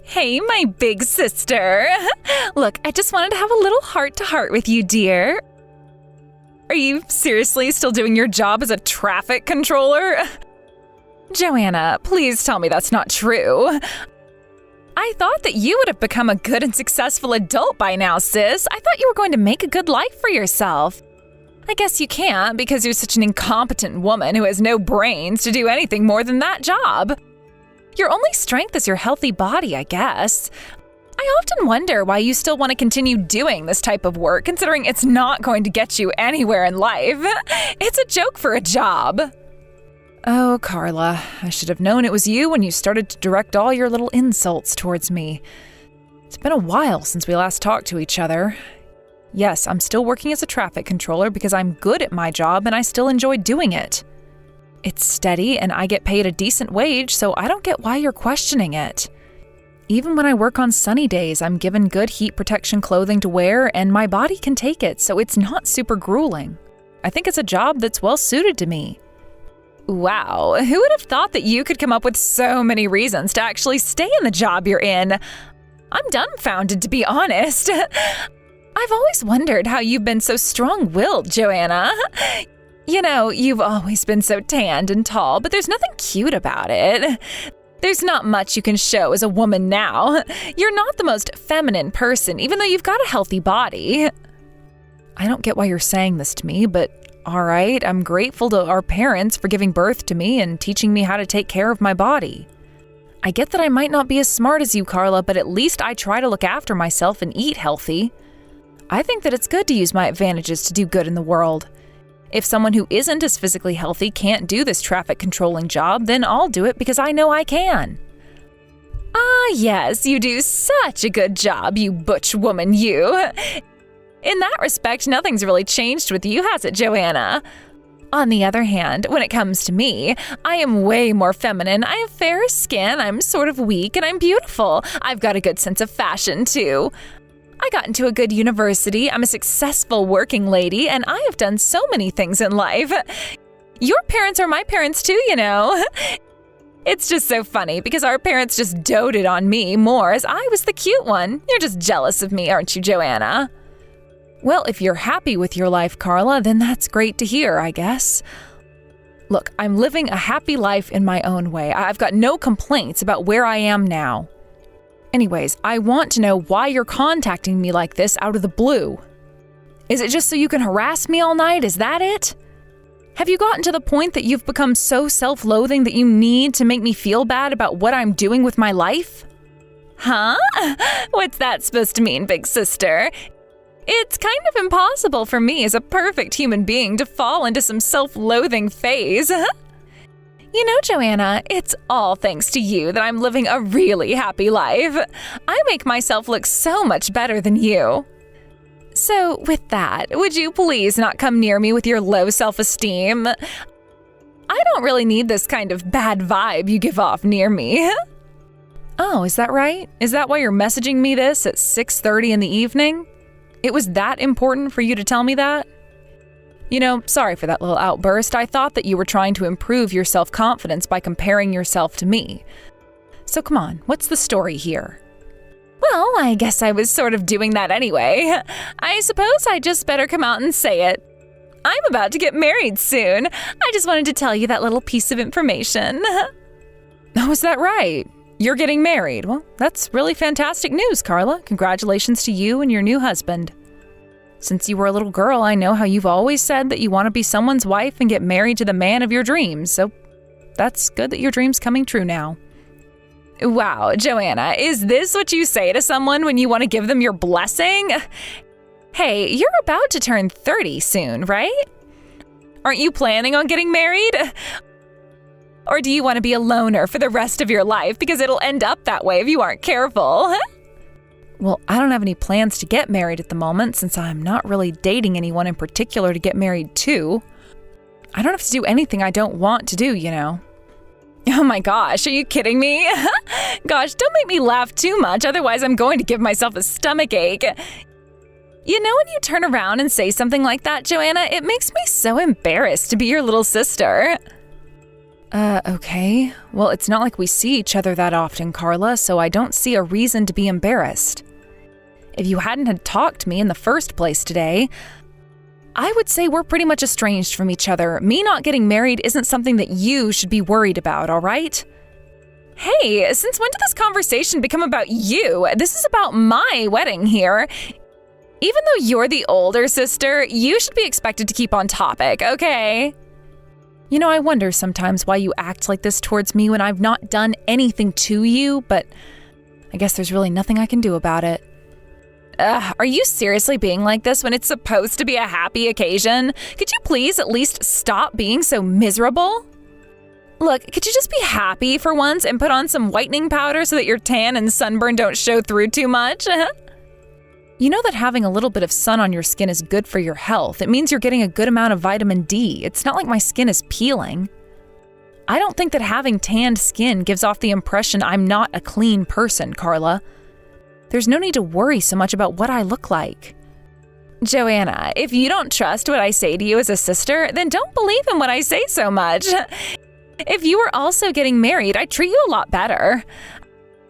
Hey, my big sister. Look, I just wanted to have a little heart-to-heart with you, dear. Are you seriously still doing your job as a traffic controller? Joanna, please tell me that's not true. I thought that you would have become a good and successful adult by now, sis. I thought you were going to make a good life for yourself. I guess you can't because you're such an incompetent woman who has no brains to do anything more than that job. Your only strength is your healthy body, I guess. I often wonder why you still want to continue doing this type of work, considering it's not going to get you anywhere in life. It's a joke for a job. Oh, Carla, I should have known it was you when you started to direct all your little insults towards me. It's been a while since we last talked to each other. Yes, I'm still working as a traffic controller because I'm good at my job and I still enjoy doing it. It's steady and I get paid a decent wage, so I don't get why you're questioning it. Even when I work on sunny days, I'm given good heat protection clothing to wear and my body can take it, so it's not super grueling. I think it's a job that's well suited to me. Wow, who would have thought that you could come up with so many reasons to actually stay in the job you're in? I'm dumbfounded, to be honest. I've always wondered how you've been so strong-willed, Joanna. You know, you've always been so tanned and tall, but there's nothing cute about it. There's not much you can show as a woman now. You're not the most feminine person, even though you've got a healthy body. I don't get why you're saying this to me, but all right, I'm grateful to our parents for giving birth to me and teaching me how to take care of my body. I get that I might not be as smart as you, Carla, but at least I try to look after myself and eat healthy. I think that it's good to use my advantages to do good in the world. If someone who isn't as physically healthy can't do this traffic controlling job, then I'll do it because I know I can. Ah, yes, you do such a good job, you butch woman, you. In that respect, nothing's really changed with you, has it, Joanna? On the other hand, when it comes to me, I am way more feminine. I have fair skin, I'm sort of weak, and I'm beautiful. I've got a good sense of fashion, too. I got into a good university, I'm a successful working lady, and I have done so many things in life. Your parents are my parents too, you know. It's just so funny because our parents just doted on me more as I was the cute one. You're just jealous of me, aren't you, Joanna? Well, if you're happy with your life, Carla, then that's great to hear, I guess. Look, I'm living a happy life in my own way. I've got no complaints about where I am now. Anyways, I want to know why you're contacting me like this out of the blue. Is it just so you can harass me all night? Is that it? Have you gotten to the point that you've become so self-loathing that you need to make me feel bad about what I'm doing with my life? Huh? What's that supposed to mean, big sister? It's kind of impossible for me as a perfect human being to fall into some self-loathing phase. You know, Joanna, it's all thanks to you that I'm living a really happy life. I make myself look so much better than you. So, with that, would you please not come near me with your low self-esteem? I don't really need this kind of bad vibe you give off near me. Oh, is that right? Is that why you're messaging me this at 6:30 in the evening? It was that important for you to tell me that? You know, sorry for that little outburst. I thought that you were trying to improve your self-confidence by comparing yourself to me. So come on, what's the story here? Well, I guess I was sort of doing that anyway. I suppose I just better come out and say it. I'm about to get married soon. I just wanted to tell you that little piece of information. Oh, is that right? You're getting married. Well, that's really fantastic news, Carla. Congratulations to you and your new husband. Since you were a little girl, I know how you've always said that you want to be someone's wife and get married to the man of your dreams, so that's good that your dream's coming true now. Wow, Joanna, is this what you say to someone when you want to give them your blessing? Hey, you're about to turn 30 soon, right? Aren't you planning on getting married? Or do you want to be a loner for the rest of your life because it'll end up that way if you aren't careful? Well, I don't have any plans to get married at the moment since I'm not really dating anyone in particular to get married to. I don't have to do anything I don't want to do, you know. Oh my gosh, are you kidding me? Gosh, don't make me laugh too much, otherwise I'm going to give myself a stomachache. You know when you turn around and say something like that, Joanna, it makes me so embarrassed to be your little sister. Okay. Well, it's not like we see each other that often, Carla, so I don't see a reason to be embarrassed. If you hadn't had talked to me in the first place today, I would say we're pretty much estranged from each other. Me not getting married isn't something that you should be worried about, all right? Hey, since when did this conversation become about you? This is about my wedding here. Even though you're the older sister, you should be expected to keep on topic, okay? You know, I wonder sometimes why you act like this towards me when I've not done anything to you, but I guess there's really nothing I can do about it. Are you seriously being like this when it's supposed to be a happy occasion? Could you please at least stop being so miserable? Look, could you just be happy for once and put on some whitening powder so that your tan and sunburn don't show through too much? You know that having a little bit of sun on your skin is good for your health. It means you're getting a good amount of vitamin D. It's not like my skin is peeling. I don't think that having tanned skin gives off the impression I'm not a clean person, Carla. There's no need to worry so much about what I look like. Joanna, if you don't trust what I say to you as a sister, then don't believe in what I say so much. If you were also getting married, I'd treat you a lot better.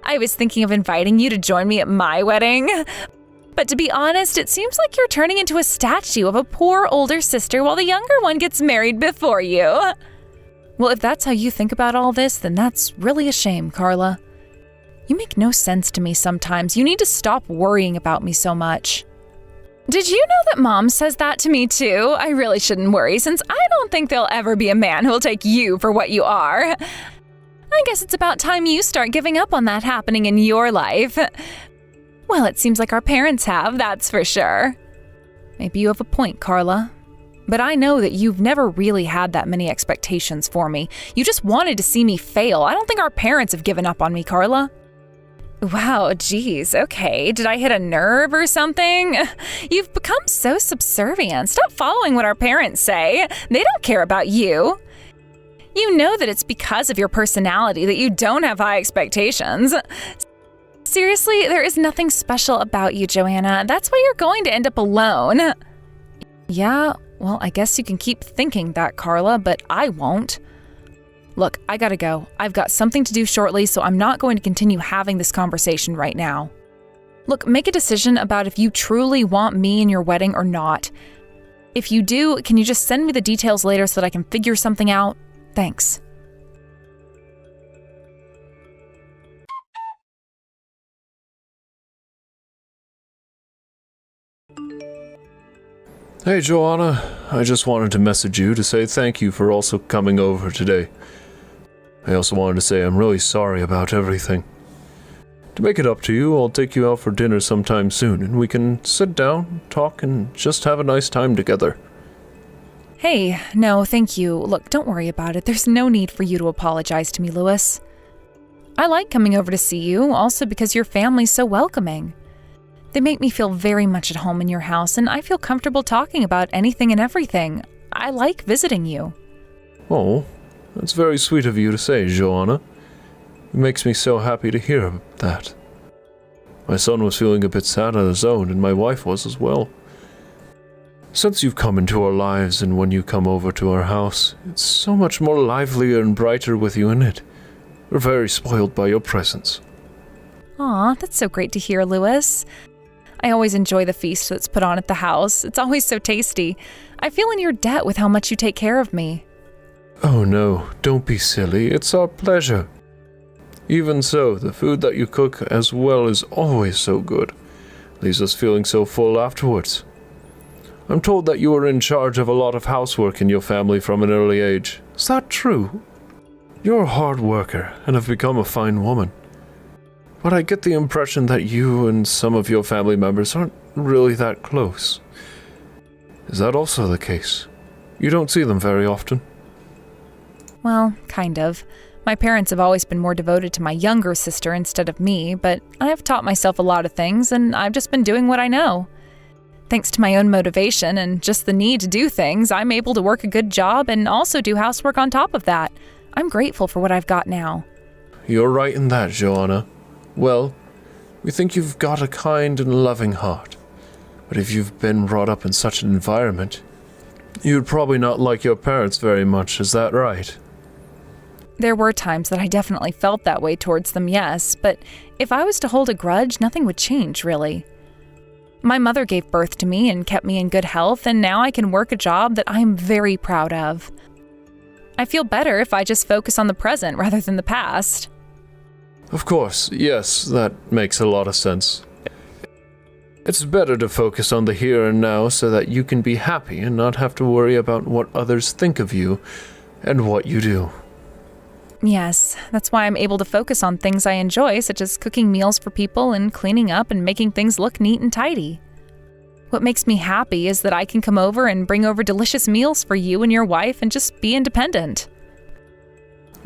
I was thinking of inviting you to join me at my wedding. But to be honest, it seems like you're turning into a statue of a poor older sister while the younger one gets married before you. Well, if that's how you think about all this, then that's really a shame, Carla. You make no sense to me sometimes. You need to stop worrying about me so much. Did you know that Mom says that to me too? I really shouldn't worry, since I don't think there'll ever be a man who'll take you for what you are. I guess it's about time you start giving up on that happening in your life. Well, it seems like our parents have, that's for sure. Maybe you have a point, Carla. But I know that you've never really had that many expectations for me. You just wanted to see me fail. I don't think our parents have given up on me, Carla. Wow, geez, okay. Did I hit a nerve or something? You've become so subservient. Stop following what our parents say. They don't care about you. You know that it's because of your personality that you don't have high expectations. Seriously, there is nothing special about you, Joanna. That's why you're going to end up alone. Yeah, well, I guess you can keep thinking that, Carla, but I won't. Look, I gotta go. I've got something to do shortly, so I'm not going to continue having this conversation right now. Look, make a decision about if you truly want me in your wedding or not. If you do, can you just send me the details later so that I can figure something out? Thanks. Hey Joanna, I just wanted to message you to say thank you for also coming over today. I also wanted to say I'm really sorry about everything. To make it up to you, I'll take you out for dinner sometime soon and we can sit down, talk, and just have a nice time together. Hey, no, thank you. Look, don't worry about it. There's no need for you to apologize to me, Lewis. I like coming over to see you, also because your family's so welcoming. They make me feel very much at home in your house, and I feel comfortable talking about anything and everything. I like visiting you. Oh, that's very sweet of you to say, Joanna. It makes me so happy to hear that. My son was feeling a bit sad on his own, and my wife was as well. Since you've come into our lives, and when you come over to our house, it's so much more livelier and brighter with you in it. We're very spoiled by your presence. Aw, that's so great to hear, Lewis. I always enjoy the feast that's put on at the house. It's always so tasty. I feel in your debt with how much you take care of me. Oh no, don't be silly. It's our pleasure. Even so, the food that you cook as well is always so good. Leaves us feeling so full afterwards. I'm told that you were in charge of a lot of housework in your family from an early age. Is that true? You're a hard worker and have become a fine woman. But I get the impression that you and some of your family members aren't really that close. Is that also the case? You don't see them very often? Well, kind of. My parents have always been more devoted to my younger sister instead of me, but I've taught myself a lot of things, and I've just been doing what I know. Thanks to my own motivation and just the need to do things, I'm able to work a good job and also do housework on top of that. I'm grateful for what I've got now. You're right in that, Joanna. Well, we think you've got a kind and loving heart. But if you've been brought up in such an environment, you'd probably not like your parents very much, is that right? There were times that I definitely felt that way towards them, yes, but if I was to hold a grudge, nothing would change, really. My mother gave birth to me and kept me in good health, and now I can work a job that I am very proud of. I feel better if I just focus on the present rather than the past. Of course, yes, that makes a lot of sense. It's better to focus on the here and now so that you can be happy and not have to worry about what others think of you and what you do. Yes, that's why I'm able to focus on things I enjoy, such as cooking meals for people and cleaning up and making things look neat and tidy. What makes me happy is that I can come over and bring over delicious meals for you and your wife and just be independent.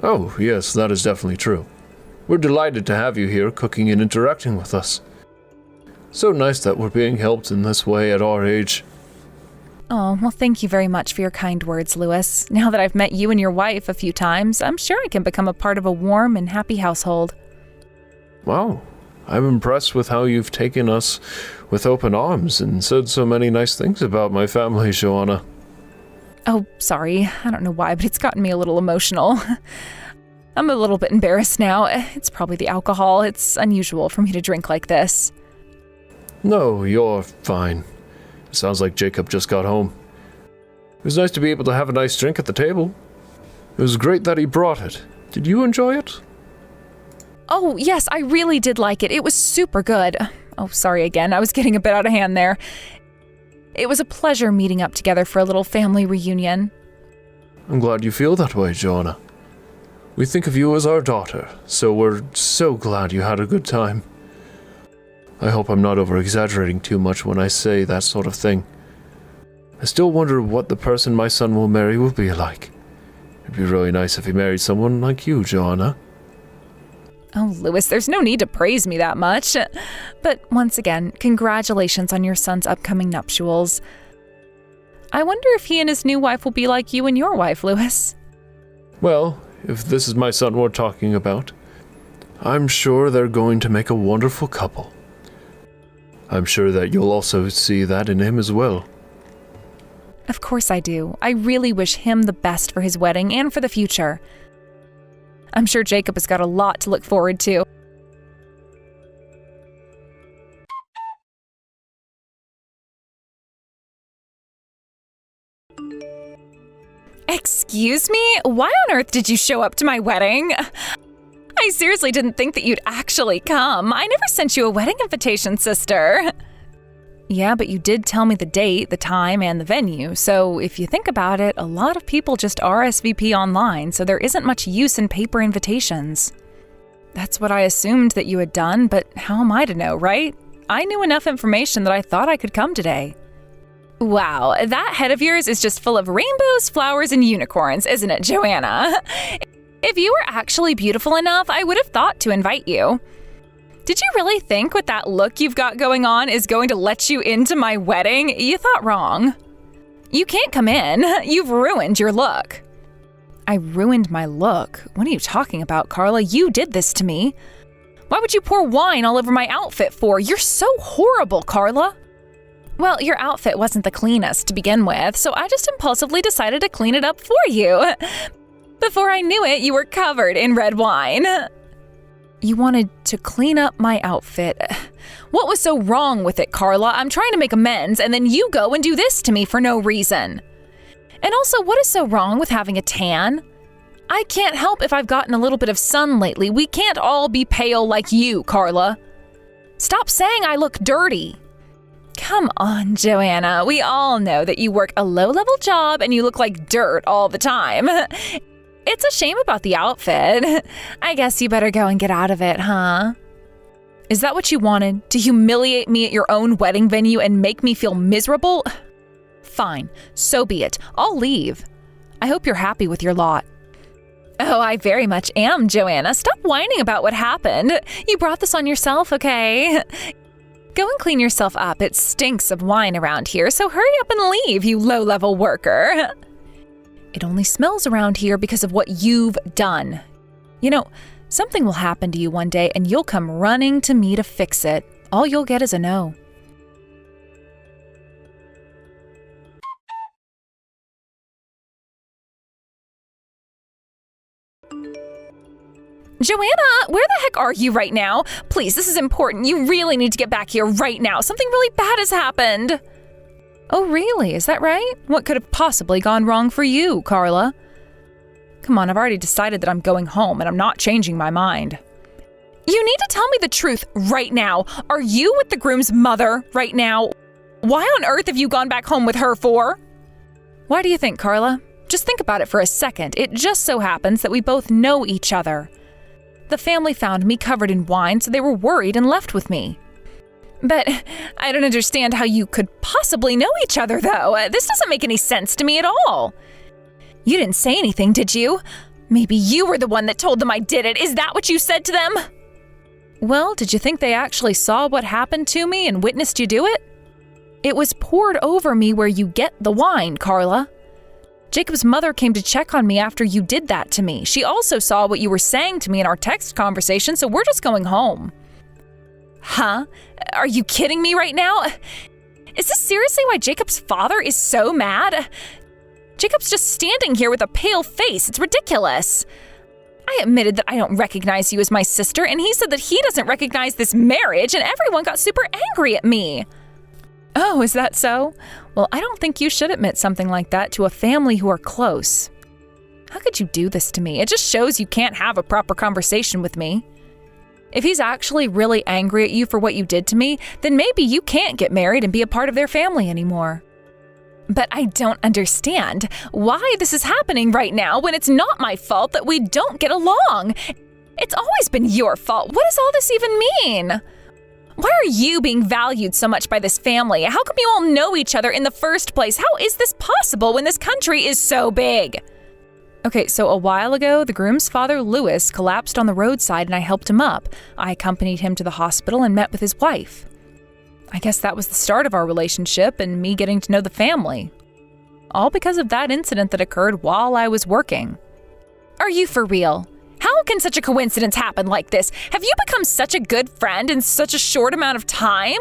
Oh, yes, that is definitely true. We're delighted to have you here cooking and interacting with us. So nice that we're being helped in this way at our age. Oh, well, thank you very much for your kind words, Lewis. Now that I've met you and your wife a few times, I'm sure I can become a part of a warm and happy household. Wow, I'm impressed with how you've taken us with open arms and said so many nice things about my family, Joanna. Oh, sorry. I don't know why, but it's gotten me a little emotional. I'm a little bit embarrassed now. It's probably the alcohol. It's unusual for me to drink like this. No, you're fine. It sounds like Jacob just got home. It was nice to be able to have a nice drink at the table. It was great that he brought it. Did you enjoy it? Oh, yes, I really did like it. It was super good. Oh, sorry again. I was getting a bit out of hand there. It was a pleasure meeting up together for a little family reunion. I'm glad you feel that way, Joanna. We think of you as our daughter, so we're so glad you had a good time. I hope I'm not over-exaggerating too much when I say that sort of thing. I still wonder what the person my son will marry will be like. It'd be really nice if he married someone like you, Joanna. Oh, Lewis, there's no need to praise me that much. But once again, congratulations on your son's upcoming nuptials. I wonder if he and his new wife will be like you and your wife, Lewis. Well, if this is my son we're talking about, I'm sure they're going to make a wonderful couple. I'm sure that you'll also see that in him as well. Of course I do. I really wish him the best for his wedding and for the future. I'm sure Jacob has got a lot to look forward to. Excuse me? Why on earth did you show up to my wedding? I seriously didn't think that you'd actually come. I never sent you a wedding invitation, sister. Yeah, but you did tell me the date, the time, and the venue, so if you think about it, a lot of people just RSVP online, so there isn't much use in paper invitations. That's what I assumed that you had done, but how am I to know, right? I knew enough information that I thought I could come today. Wow, that head of yours is just full of rainbows, flowers, and unicorns, isn't it, Joanna? If you were actually beautiful enough, I would have thought to invite you. Did you really think with that look you've got going on is going to let you into my wedding? You thought wrong. You can't come in. You've ruined your look. I ruined my look? What are you talking about, Carla? You did this to me. Why would you pour wine all over my outfit for? You're so horrible, Carla. Well, your outfit wasn't the cleanest to begin with, so I just impulsively decided to clean it up for you. Before I knew it, you were covered in red wine. You wanted to clean up my outfit. What was so wrong with it, Carla? I'm trying to make amends, and then you go and do this to me for no reason. And also, what is so wrong with having a tan? I can't help if I've gotten a little bit of sun lately. We can't all be pale like you, Carla. Stop saying I look dirty. Come on, Joanna. We all know that you work a low-level job and you look like dirt all the time. It's a shame about the outfit. I guess you better go and get out of it, huh? Is that what you wanted? To humiliate me at your own wedding venue and make me feel miserable? Fine, so be it. I'll leave. I hope you're happy with your lot. Oh, I very much am, Joanna. Stop whining about what happened. You brought this on yourself, okay? Go and clean yourself up. It stinks of wine around here, so hurry up and leave, you low-level worker. It only smells around here because of what you've done. You know, something will happen to you one day and you'll come running to me to fix it. All you'll get is a no. Joanna, where the heck are you right now? Please, this is important. You really need to get back here right now. Something really bad has happened. Oh, really? Is that right? What could have possibly gone wrong for you, Carla? Come on, I've already decided that I'm going home and I'm not changing my mind. You need to tell me the truth right now. Are you with the groom's mother right now? Why on earth have you gone back home with her for? Why do you think, Carla? Just think about it for a second. It just so happens that we both know each other. The family found me covered in wine, so they were worried and left with me. But I don't understand how you could possibly know each other, though. This doesn't make any sense to me at all. You didn't say anything, did you? Maybe you were the one that told them I did it. Is that what you said to them? Well, did you think they actually saw what happened to me and witnessed you do it? It was poured over me where you get the wine, Carla. Jacob's mother came to check on me after you did that to me. She also saw what you were saying to me in our text conversation, so we're just going home. Huh? Are you kidding me right now? Is this seriously why Jacob's father is so mad? Jacob's just standing here with a pale face. It's ridiculous. I admitted that I don't recognize you as my sister, and he said that he doesn't recognize this marriage, and everyone got super angry at me. Oh, is that so? Well, I don't think you should admit something like that to a family who are close. How could you do this to me? It just shows you can't have a proper conversation with me. If he's actually really angry at you for what you did to me, then maybe you can't get married and be a part of their family anymore. But I don't understand why this is happening right now when it's not my fault that we don't get along. It's always been your fault. What does all this even mean? Why are you being valued so much by this family? How come you all know each other in the first place? How is this possible when this country is so big? Okay, so a while ago, the groom's father, Lewis, collapsed on the roadside and I helped him up. I accompanied him to the hospital and met with his wife. I guess that was the start of our relationship and me getting to know the family. All because of that incident that occurred while I was working. Are you for real? How can such a coincidence happen like this? Have you become such a good friend in such a short amount of time?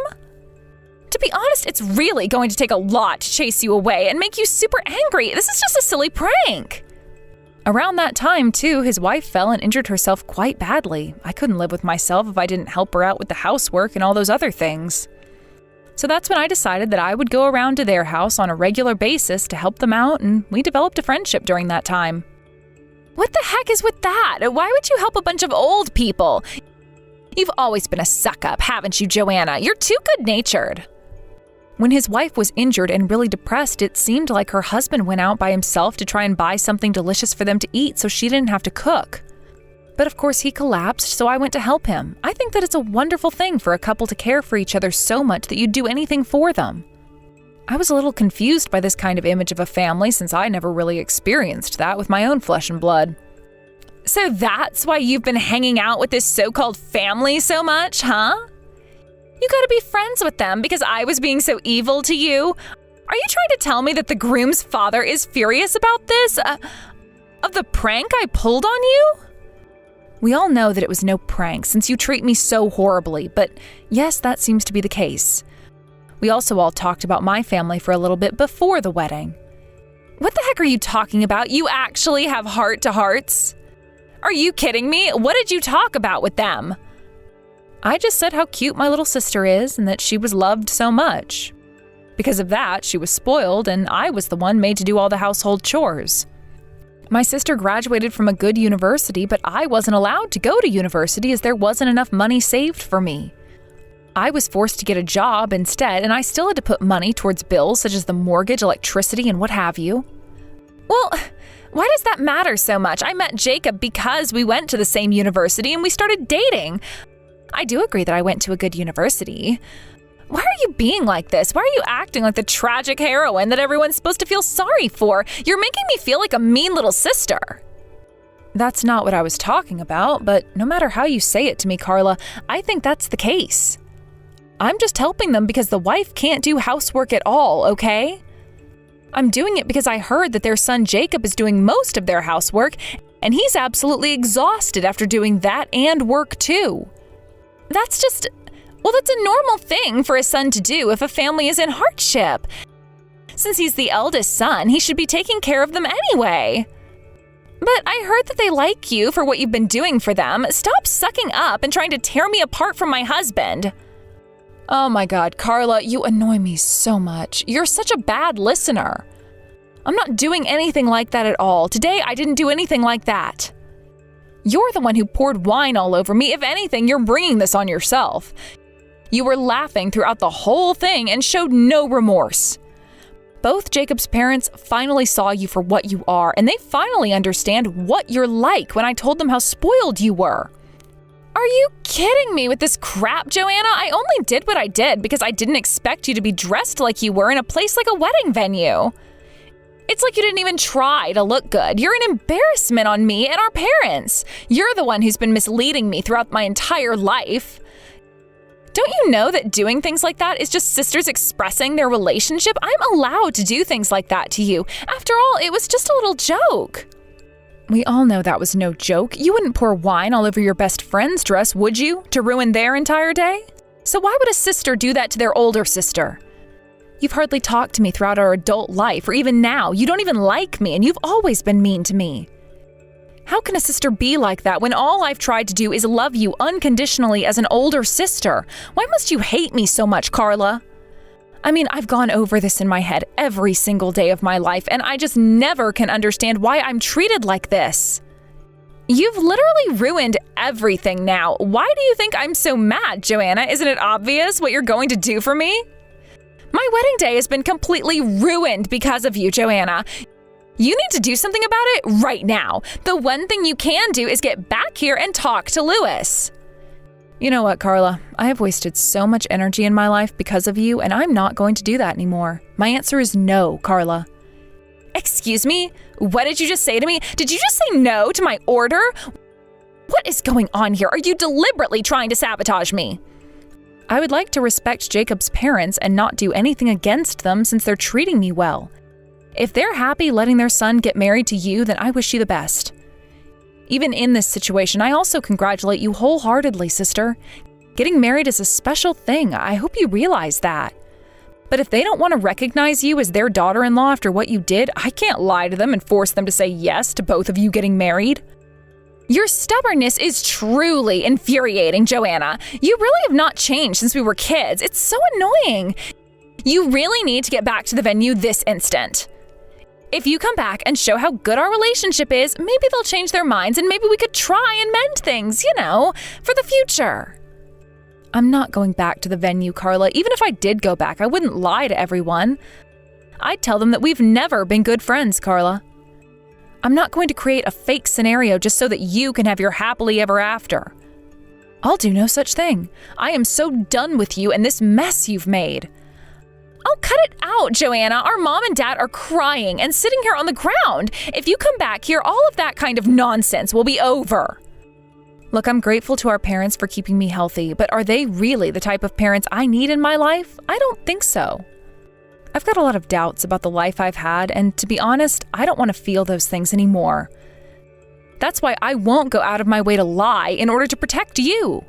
To be honest, it's really going to take a lot to chase you away and make you super angry. This is just a silly prank. Around that time, too, his wife fell and injured herself quite badly. I couldn't live with myself if I didn't help her out with the housework and all those other things. So that's when I decided that I would go around to their house on a regular basis to help them out, and we developed a friendship during that time. What the heck is with that? Why would you help a bunch of old people? You've always been a suck-up, haven't you, Joanna? You're too good-natured. When his wife was injured and really depressed, it seemed like her husband went out by himself to try and buy something delicious for them to eat so she didn't have to cook. But of course he collapsed, so I went to help him. I think that it's a wonderful thing for a couple to care for each other so much that you'd do anything for them. I was a little confused by this kind of image of a family since I never really experienced that with my own flesh and blood. So that's why you've been hanging out with this so-called family so much, huh? You gotta be friends with them because I was being so evil to you? Are you trying to tell me that the groom's father is furious about this? Of the prank I pulled on you? We all know that it was no prank since you treat me so horribly, but yes, that seems to be the case. We also all talked about my family for a little bit before the wedding. What the heck are you talking about? You actually have heart-to-hearts? Are you kidding me? What did you talk about with them? I just said how cute my little sister is and that she was loved so much. Because of that, she was spoiled and I was the one made to do all the household chores. My sister graduated from a good university, but I wasn't allowed to go to university as there wasn't enough money saved for me. I was forced to get a job instead, and I still had to put money towards bills such as the mortgage, electricity, and what have you. Well, why does that matter so much? I met Jacob because we went to the same university and we started dating. I do agree that I went to a good university. Why are you being like this? Why are you acting like the tragic heroine that everyone's supposed to feel sorry for? You're making me feel like a mean little sister. That's not what I was talking about, but no matter how you say it to me, Carla, I think that's the case. I'm just helping them because the wife can't do housework at all, okay? I'm doing it because I heard that their son Jacob is doing most of their housework, and he's absolutely exhausted after doing that and work too. That's a normal thing for a son to do if a family is in hardship. Since he's the eldest son, he should be taking care of them anyway. But I heard that they like you for what you've been doing for them. Stop sucking up and trying to tear me apart from my husband. Oh my God, Carla, you annoy me so much. You're such a bad listener. I'm not doing anything like that at all. Today, I didn't do anything like that. You're the one who poured wine all over me. If anything, you're bringing this on yourself. You were laughing throughout the whole thing and showed no remorse. Both Jacob's parents finally saw you for what you are, and they finally understand what you're like when I told them how spoiled you were. Are you kidding me with this crap, Joanna? I only did what I did because I didn't expect you to be dressed like you were in a place like a wedding venue. It's like you didn't even try to look good. You're an embarrassment on me and our parents. You're the one who's been misleading me throughout my entire life. Don't you know that doing things like that is just sisters expressing their relationship? I'm allowed to do things like that to you. After all, it was just a little joke. We all know that was no joke. You wouldn't pour wine all over your best friend's dress, would you, to ruin their entire day? So why would a sister do that to their older sister? You've hardly talked to me throughout our adult life, or even now. You don't even like me, and you've always been mean to me. How can a sister be like that when all I've tried to do is love you unconditionally as an older sister? Why must you hate me so much, Carla? I mean, I've gone over this in my head every single day of my life, and I just never can understand why I'm treated like this. You've literally ruined everything now. Why do you think I'm so mad, Joanna? Isn't it obvious what you're going to do for me? My wedding day has been completely ruined because of you, Joanna. You need to do something about it right now. The one thing you can do is get back here and talk to Lewis. You know what, Carla? I have wasted so much energy in my life because of you, and I'm not going to do that anymore. My answer is no, Carla. Excuse me? What did you just say to me? Did you just say no to my order? What is going on here? Are you deliberately trying to sabotage me? I would like to respect Jacob's parents and not do anything against them since they're treating me well. If they're happy letting their son get married to you, then I wish you the best. Even in this situation, I also congratulate you wholeheartedly, sister. Getting married is a special thing. I hope you realize that. But if they don't want to recognize you as their daughter-in-law after what you did, I can't lie to them and force them to say yes to both of you getting married. Your stubbornness is truly infuriating, Joanna. You really have not changed since we were kids. It's so annoying. You really need to get back to the venue this instant. If you come back and show how good our relationship is, maybe they'll change their minds and maybe we could try and mend things, for the future. I'm not going back to the venue, Carla. Even if I did go back, I wouldn't lie to everyone. I'd tell them that we've never been good friends, Carla. I'm not going to create a fake scenario just so that you can have your happily ever after. I'll do no such thing. I am so done with you and this mess you've made. Oh, cut it out, Joanna. Our mom and dad are crying and sitting here on the ground. If you come back here, all of that kind of nonsense will be over. Look, I'm grateful to our parents for keeping me healthy, but are they really the type of parents I need in my life? I don't think so. I've got a lot of doubts about the life I've had, and to be honest, I don't want to feel those things anymore. That's why I won't go out of my way to lie in order to protect you.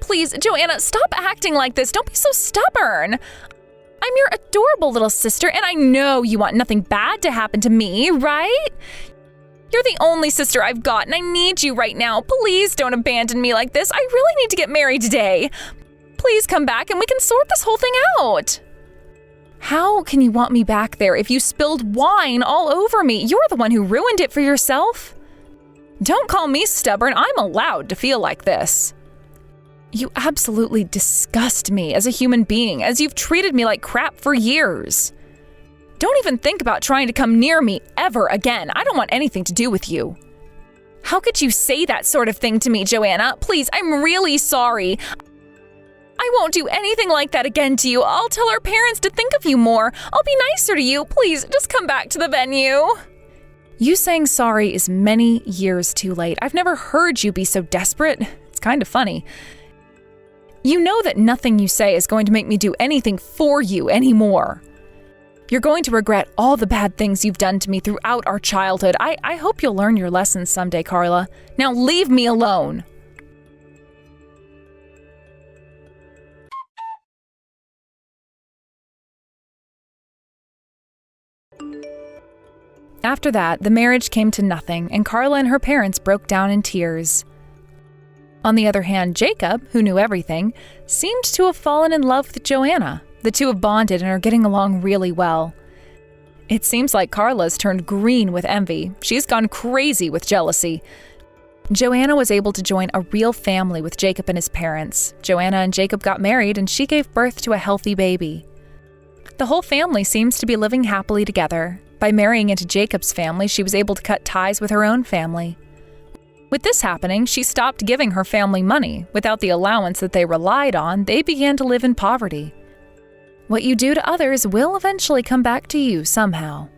Please, Joanna, stop acting like this. Don't be so stubborn. I'm your adorable little sister, and I know you want nothing bad to happen to me, right? You're the only sister I've got, and I need you right now. Please don't abandon me like this. I really need to get married today. Please come back and we can sort this whole thing out. How can you want me back there if you spilled wine all over me? You're the one who ruined it for yourself. Don't call me stubborn. I'm allowed to feel like this. You absolutely disgust me as a human being, as you've treated me like crap for years. Don't even think about trying to come near me ever again. I don't want anything to do with you. How could you say that sort of thing to me, Joanna? Please, I'm really sorry. I won't do anything like that again to you. I'll tell our parents to think of you more. I'll be nicer to you. Please, just come back to the venue. You saying sorry is many years too late. I've never heard you be so desperate. It's kind of funny. You know that nothing you say is going to make me do anything for you anymore. You're going to regret all the bad things you've done to me throughout our childhood. I hope you'll learn your lessons someday, Carla. Now leave me alone. After that, the marriage came to nothing, and Carla and her parents broke down in tears. On the other hand, Jacob, who knew everything, seemed to have fallen in love with Joanna. The two have bonded and are getting along really well. It seems like Carla's turned green with envy. She's gone crazy with jealousy. Joanna was able to join a real family with Jacob and his parents. Joanna and Jacob got married, and she gave birth to a healthy baby. The whole family seems to be living happily together. By marrying into Jacob's family, she was able to cut ties with her own family. With this happening, she stopped giving her family money. Without the allowance that they relied on, they began to live in poverty. What you do to others will eventually come back to you somehow.